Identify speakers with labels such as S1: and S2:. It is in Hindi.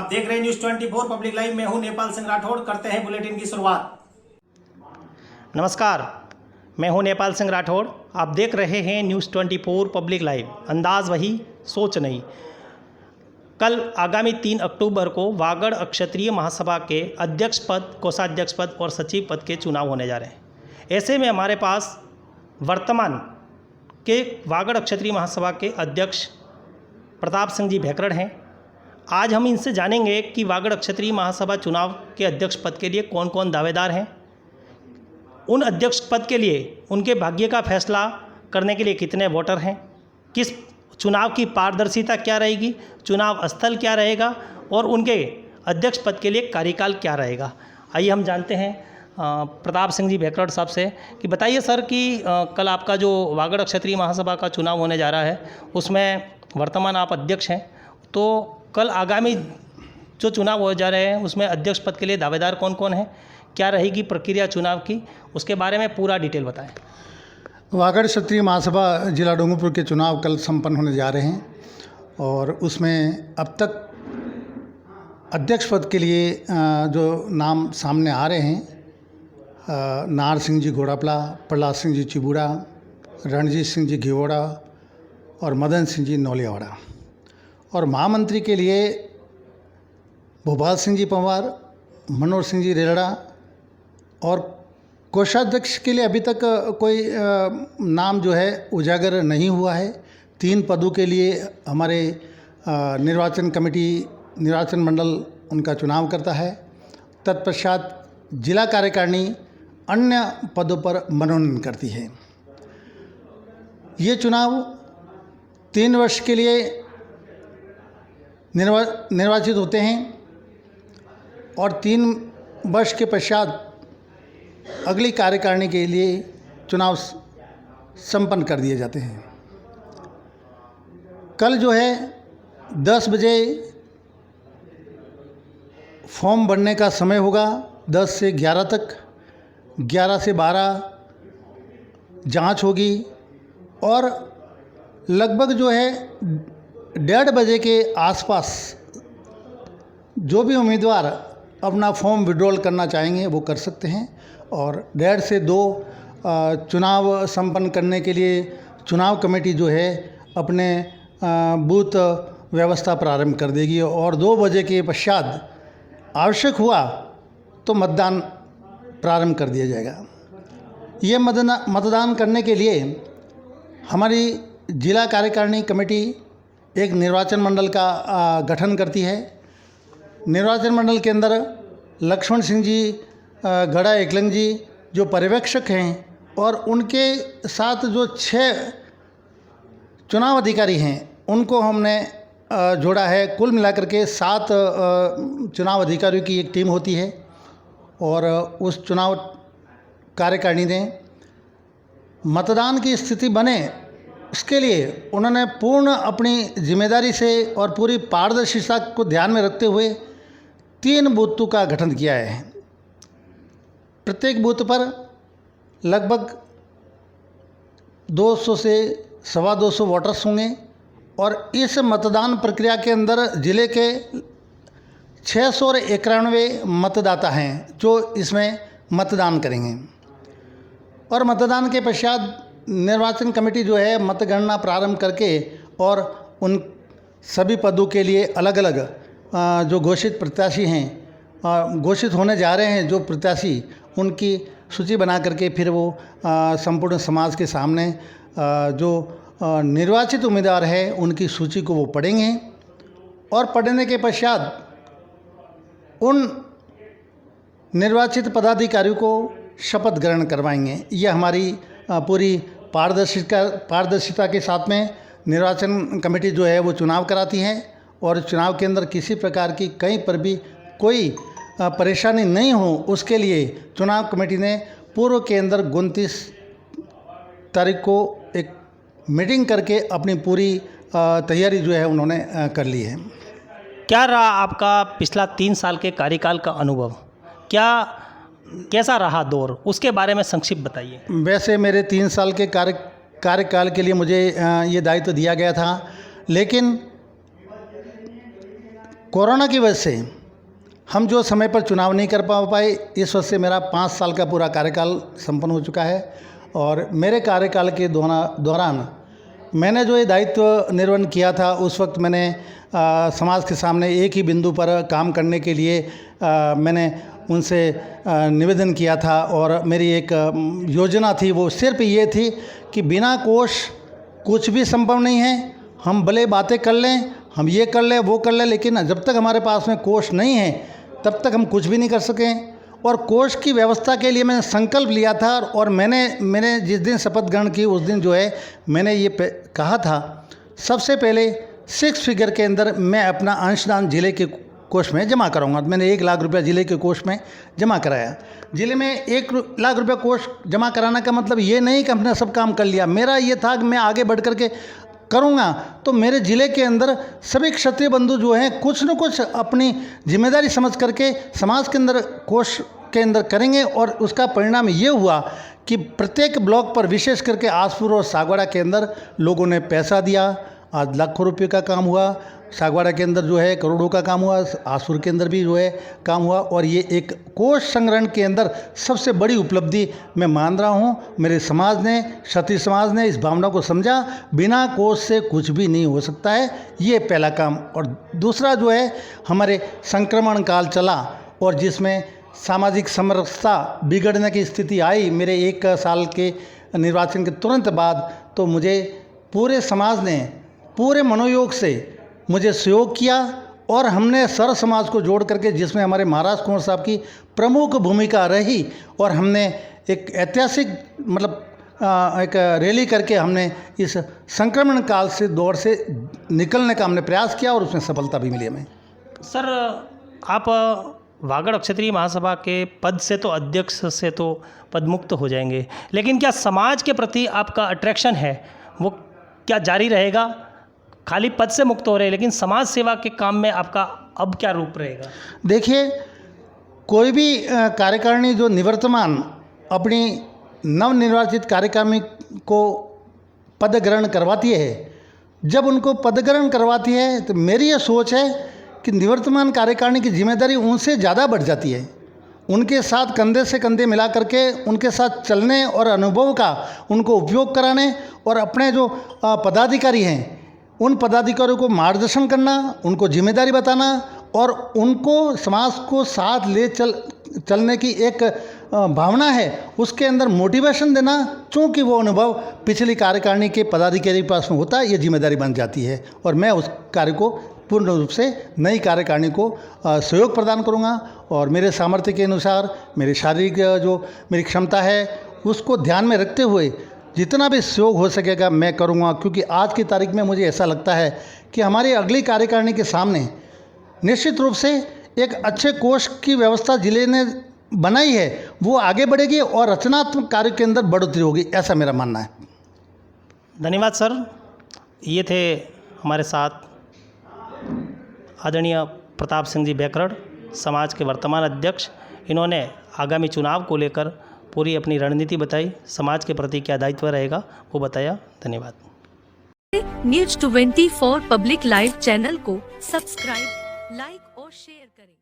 S1: आप देख रहे हैं न्यूज 24 पब्लिक लाइव। मैं हूं नेपाल सिंह राठौड़। करते हैं बुलेटिन की शुरुआत। नमस्कार, मैं हूं नेपाल सिंह राठौड़। आप देख रहे हैं न्यूज 24 पब्लिक लाइव। अंदाज वही, सोच नहीं। कल आगामी 3 अक्टूबर को वागड़ क्षत्रिय महासभा के अध्यक्ष पद, कोषाध्यक्ष पद और सचिव पद के चुनाव होने जा रहे हैं। ऐसे में हमारे पास वर्तमान के वागड़ क्षत्रिय महासभा के अध्यक्ष प्रताप सिंह जी भैकरड़ हैं। आज हम इनसे जानेंगे कि वागड़ क्षत्रिय महासभा चुनाव के अध्यक्ष पद के लिए कौन कौन दावेदार हैं, उन अध्यक्ष पद के लिए उनके भाग्य का फैसला करने के लिए कितने वोटर हैं, किस चुनाव की पारदर्शिता क्या रहेगी, चुनाव स्थल क्या रहेगा और उनके अध्यक्ष पद के लिए कार्यकाल क्या रहेगा। आइए हम जानते हैं प्रताप सिंह जी भैकरड़ साहब से कि बताइए सर कि कल आपका जो वागड़ क्षत्रिय महासभा का चुनाव होने जा रहा है उसमें वर्तमान आप अध्यक्ष हैं, तो कल आगामी जो चुनाव हो जा रहे हैं उसमें अध्यक्ष पद के लिए दावेदार कौन कौन हैं, क्या रहेगी प्रक्रिया चुनाव की, उसके बारे में पूरा डिटेल बताएं।
S2: वागड़ क्षत्रिय महासभा जिला डूंगरपुर के चुनाव कल संपन्न होने जा रहे हैं और उसमें अब तक अध्यक्ष पद के लिए जो नाम सामने आ रहे हैं, नार सिंह जी घोड़ापला, प्रहलाद सिंह जी चिबूड़ा, रणजीत सिंह जी घिवोड़ा और मदन सिंह जी नौलियावाड़ा। और महामंत्री के लिए भोपाल सिंह जी पंवार, मनोहर सिंह जी रेलड़ा और कोषाध्यक्ष के लिए अभी तक कोई नाम जो है उजागर नहीं हुआ है। 3 पदों के लिए हमारे निर्वाचन कमेटी, निर्वाचन मंडल उनका चुनाव करता है। तत्पश्चात जिला कार्यकारिणी अन्य पदों पर मनोनयन करती है। ये चुनाव 3 वर्ष के लिए निर्वाचित होते हैं और 3 वर्ष के पश्चात अगली कार्यकारिणी के लिए चुनाव संपन्न कर दिए जाते हैं। कल जो है 10 बजे फॉर्म भरने का समय होगा, 10 से 11 तक। 11 से 12 जांच होगी और लगभग जो है 1:30 बजे के आसपास जो भी उम्मीदवार अपना फॉर्म विड्रॉल करना चाहेंगे वो कर सकते हैं और 1:30 से 2 चुनाव संपन्न करने के लिए चुनाव कमेटी जो है अपने बूथ व्यवस्था प्रारंभ कर देगी और 2 बजे के पश्चात आवश्यक हुआ तो मतदान प्रारंभ कर दिया जाएगा। ये मतदान करने के लिए हमारी जिला कार्यकारिणी कमेटी एक निर्वाचन मंडल का गठन करती है। निर्वाचन मंडल के अंदर लक्ष्मण सिंह जी गड़ा एकलंग जी जो पर्यवेक्षक हैं और उनके साथ जो 6 चुनाव अधिकारी हैं उनको हमने जोड़ा है। कुल मिलाकर के 7 चुनाव अधिकारियों की एक टीम होती है और उस चुनाव कार्यकारिणी ने मतदान की स्थिति बने इसके लिए उन्होंने पूर्ण अपनी जिम्मेदारी से और पूरी पारदर्शिता को ध्यान में रखते हुए 3 बूथों का गठन किया है। प्रत्येक बूथ पर लगभग 200 से 250 वोटर्स होंगे और इस मतदान प्रक्रिया के अंदर जिले के 691 मतदाता हैं जो इसमें मतदान करेंगे और मतदान के पश्चात निर्वाचन कमेटी जो है मतगणना प्रारंभ करके और उन सभी पदों के लिए अलग अलग जो घोषित प्रत्याशी हैं, घोषित होने जा रहे हैं जो प्रत्याशी, उनकी सूची बना करके फिर वो संपूर्ण समाज के सामने जो निर्वाचित उम्मीदवार है उनकी सूची को वो पढ़ेंगे और पढ़ने के पश्चात उन निर्वाचित पदाधिकारियों को शपथ ग्रहण करवाएंगे। यह हमारी पूरी पारदर्शिता के साथ में निर्वाचन कमेटी जो है वो चुनाव कराती है और चुनाव के अंदर किसी प्रकार की कहीं पर भी कोई परेशानी नहीं हो उसके लिए चुनाव कमेटी ने पूर्व के अंदर 29 तारीख को एक मीटिंग करके अपनी पूरी तैयारी जो है उन्होंने कर ली है।
S1: क्या रहा आपका पिछला 3 साल के कार्यकाल का अनुभव, कैसा रहा दौर, उसके बारे में संक्षिप्त बताइए।
S2: वैसे मेरे 3 साल के कार्यकाल के लिए मुझे ये दायित्व दिया गया था, लेकिन कोरोना की वजह से हम जो समय पर चुनाव नहीं कर पाए, इस वजह से मेरा 5 साल का पूरा कार्यकाल संपन्न हो चुका है। और मेरे कार्यकाल के दौरान मैंने जो ये दायित्व निर्वहन किया था, उस वक्त मैंने समाज के सामने एक ही बिंदु पर काम करने के लिए मैंने उनसे निवेदन किया था। और मेरी एक योजना थी, वो सिर्फ ये थी कि बिना कोष कुछ भी संभव नहीं है। हम भले बातें कर लें, हम ये कर लें, वो कर लें, लेकिन जब तक हमारे पास में कोष नहीं है तब तक हम कुछ भी नहीं कर सकें। और कोष की व्यवस्था के लिए मैंने संकल्प लिया था। और मैंने जिस दिन शपथ ग्रहण की उस दिन जो है मैंने ये कहा था, सबसे पहले 6 फिगर के अंदर मैं अपना अंशदान जिले के कोष में जमा कराऊंगा। मैंने 1 लाख रुपया जिले के कोष में जमा कराया। जिले में 1 लाख रुपया कोष जमा कराने का मतलब ये नहीं कि हमने सब काम कर लिया। मेरा ये था कि मैं आगे बढ़ कर के करूँगा तो मेरे ज़िले के अंदर सभी क्षत्रिय बंधु जो हैं कुछ न कुछ अपनी जिम्मेदारी समझ करके समाज के अंदर कोष के अंदर करेंगे। और उसका परिणाम ये हुआ कि प्रत्येक ब्लॉक पर विशेष करके आसपुर और सागवाड़ा के अंदर लोगों ने पैसा दिया। आज लाखों रुपये का काम हुआ, सागवाड़ा के अंदर जो है करोड़ों का काम हुआ, आसपुर के अंदर भी जो है काम हुआ। और ये एक कोष संग्रहण के अंदर सबसे बड़ी उपलब्धि मैं मान रहा हूँ। मेरे समाज ने, क्षत्रिय समाज ने इस भावना को समझा, बिना कोष से कुछ भी नहीं हो सकता है। ये पहला काम। और दूसरा जो है, हमारे संक्रमण काल चला और जिसमें सामाजिक समरसता बिगड़ने की स्थिति आई मेरे 1 साल के निर्वाचन के तुरंत बाद, तो मुझे पूरे समाज ने पूरे मनोयोग से मुझे सहयोग किया। और हमने सर समाज को जोड़ करके, जिसमें हमारे महाराज कुंवर साहब की प्रमुख भूमिका रही, और हमने एक ऐतिहासिक एक रैली करके हमने इस संक्रमण काल से दौर से निकलने का हमने प्रयास किया और उसमें सफलता भी मिली हमें।
S1: सर, आप वागड़ क्षत्रिय महासभा के पद से तो, अध्यक्ष से तो पदमुक्त हो जाएंगे, लेकिन क्या समाज के प्रति आपका अट्रैक्शन है वो क्या जारी रहेगा? खाली पद से मुक्त हो रहे हैं, लेकिन समाज सेवा के काम में आपका अब क्या रूप रहेगा?
S2: देखिए, कोई भी कार्यकारिणी जो निवर्तमान अपनी नवनिर्वाचित कार्यकारिणी को पद ग्रहण करवाती है, जब उनको पद ग्रहण करवाती है तो मेरी ये सोच है कि निवर्तमान कार्यकारिणी की जिम्मेदारी उनसे ज़्यादा बढ़ जाती है। उनके साथ कंधे से कंधे मिला करके उनके साथ चलने और अनुभव का उनको उपयोग कराने, और अपने जो पदाधिकारी हैं उन पदाधिकारियों को मार्गदर्शन करना, उनको जिम्मेदारी बताना और उनको समाज को साथ ले चलने की एक भावना है, उसके अंदर मोटिवेशन देना। चूँकि वो अनुभव पिछली कार्यकारिणी के पदाधिकारी के पास में होता है, ये जिम्मेदारी बन जाती है। और मैं उस कार्य को पूर्ण रूप से नई कार्यकारिणी को सहयोग प्रदान करूँगा। और मेरे सामर्थ्य के अनुसार, मेरी शारीरिक जो मेरी क्षमता है उसको ध्यान में रखते हुए जितना भी सहयोग हो सकेगा मैं करूँगा। क्योंकि आज की तारीख में मुझे ऐसा लगता है कि हमारी अगली कार्यकारिणी के सामने निश्चित रूप से एक अच्छे कोष की व्यवस्था जिले ने बनाई है, वो आगे बढ़ेगी और रचनात्मक कार्य के अंदर बढ़ोतरी होगी, ऐसा मेरा मानना है।
S1: धन्यवाद सर। ये थे हमारे साथ आदरणीय प्रताप सिंह जी बैकरड़, समाज के वर्तमान अध्यक्ष। इन्होंने आगामी चुनाव को लेकर पूरी अपनी रणनीति बताई, समाज के प्रति क्या दायित्व रहेगा वो बताया। धन्यवाद।
S3: News 24 पब्लिक लाइव चैनल को सब्सक्राइब, लाइक और शेयर करें।